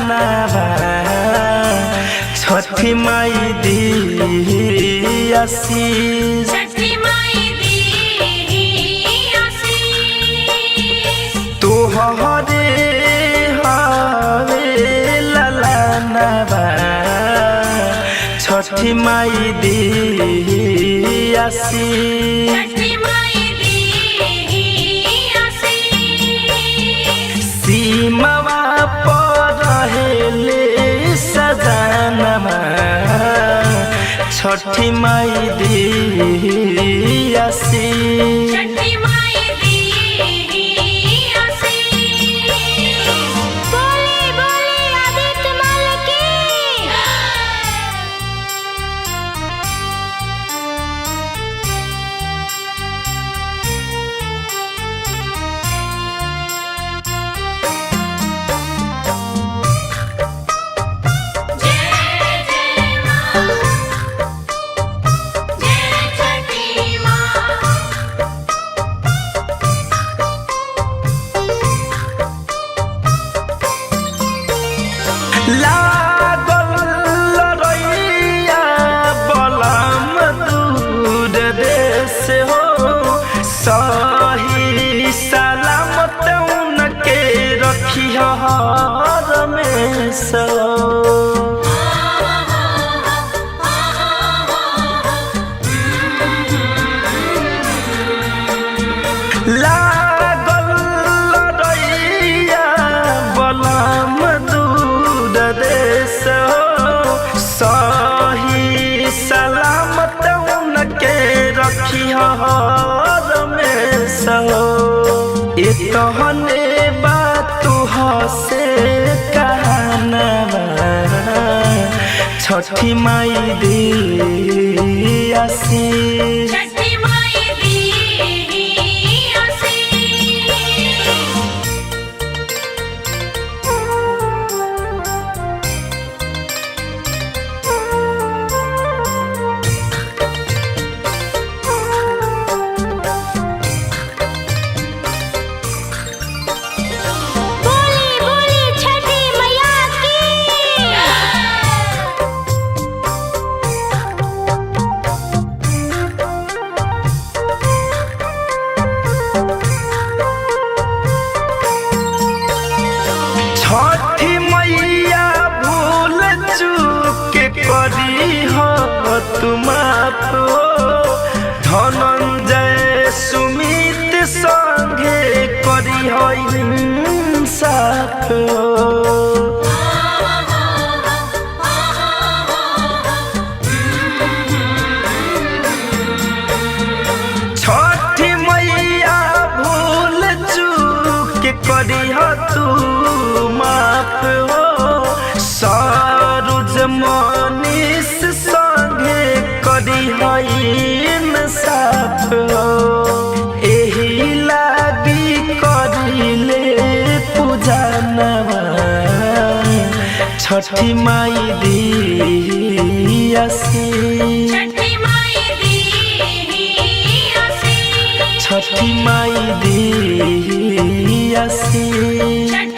ललनवा छठी माई दी आशीष तोहरे हवे ललनवा छठी माई दी आशीष सीमावा पर रहेले सजनमा छठी माई दी आशीष लागल लड़ैया बलम दूर देश हो सही सलामत उनके रखी हरमेश लागल लड़ैया बलम देश सही सलामत उनके रखी हरमेश इतने बात से कहनवा छठी माई दी आशीष छठी मैया भूल चूक करी हो तुम धनंजय सुमित संगे करी हो इंसाफ छठी मैया भूल चूक करी हो तुम सरुज मनीष संगे करी इंसाफ एही लागी करिले पूजनवा छठी माई दी आशीष छठी माई दी आशीष।